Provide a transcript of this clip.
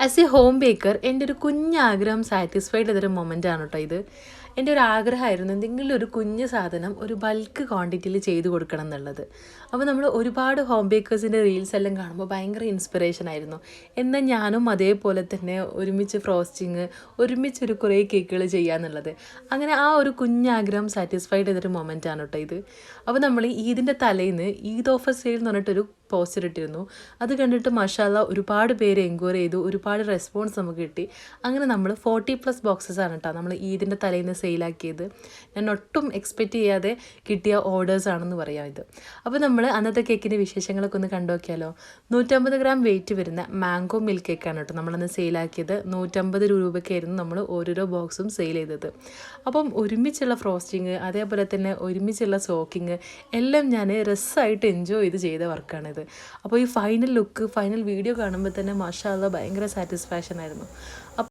As A home Baker എൻ്റെ ഒരു കുഞ്ഞാഗ്രഹം satisfied ചെയ്തൊരു മൊമെൻ്റാണ് കേട്ടോ ഇത്. എൻ്റെ ഒരു ആഗ്രഹമായിരുന്നു എന്തെങ്കിലും ഒരു കുഞ്ഞ് സാധനം ഒരു ബൾക്ക് ക്വാണ്ടിറ്റിയിൽ ചെയ്ത് കൊടുക്കണം എന്നുള്ളത്. അപ്പോൾ നമ്മൾ ഒരുപാട് ഹോം ബേക്കേഴ്സിൻ്റെ റീൽസ് എല്ലാം കാണുമ്പോൾ ഭയങ്കര ഇൻസ്പിറേഷൻ ആയിരുന്നു. എന്നാൽ ഞാനും അതേപോലെ തന്നെ ഒരുമിച്ച് ഫ്രോസ്റ്റിങ്, ഒരുമിച്ചൊരു കുറേ കേക്കുകൾ ചെയ്യാന്നുള്ളത്. അങ്ങനെ ആ ഒരു കുഞ്ഞാഗ്രഹം സാറ്റിസ്ഫൈഡ് ചെയ്തൊരു മൊമെൻ്റാണ് കേട്ടോ ഇത്. അപ്പോൾ നമ്മൾ ഈദിൻ്റെ തലേന്ന് ഈദ് ഓഫർ സെയിൽ എന്ന് പറഞ്ഞിട്ടൊരു പോസ്റ്റർ ഇട്ടിരുന്നു. അത് കണ്ടിട്ട് മാഷാഅല്ലാഹ് ഒരുപാട് പേര് എൻക്വയറി ചെയ്തു, ഒരുപാട് റെസ്പോൺസ് നമുക്ക് കിട്ടി. അങ്ങനെ നമ്മൾ 40+ ബോക്സസ് ആണ് കേട്ടോ നമ്മൾ ഈദിൻ്റെ തലേന്ന് സെയിലാക്കിയത്. ഞാൻ ഒട്ടും എക്സ്പെക്റ്റ് ചെയ്യാതെ കിട്ടിയ ഓർഡേഴ്സ് ആണെന്ന് പറയാം ഇത്. അപ്പോൾ നമ്മൾ അന്നത്തെ കേക്കിൻ്റെ വിശേഷങ്ങളൊക്കെ ഒന്ന് കണ്ടു നോക്കിയാലോ. 150 ഗ്രാം വെയിറ്റ് വരുന്ന മാംഗോ മിൽക്ക് കേക്കാണ് കേട്ടോ നമ്മളന്ന് സെയിലാക്കിയത്. 150 രൂപയ്ക്കായിരുന്നു നമ്മൾ ഓരോരോ ബോക്സും സെയിൽ ചെയ്തത്. അപ്പം ഒരുമിച്ചുള്ള ഫ്രോസ്റ്റിങ്, അതേപോലെ തന്നെ ഒരുമിച്ചുള്ള സോക്കിങ് എല്ലാം ഞാൻ രസമായിട്ട് എൻജോയ് ചെയ്ത വർക്കാണിത്. അപ്പോൾ ഈ ഫൈനൽ ലുക്ക്, ഫൈനൽ വീഡിയോ കാണുമ്പോൾ തന്നെ മാഷാ അല്ലാഹ് ഭയങ്കര സാറ്റിസ്ഫാക്ഷൻ ആയിരുന്നു.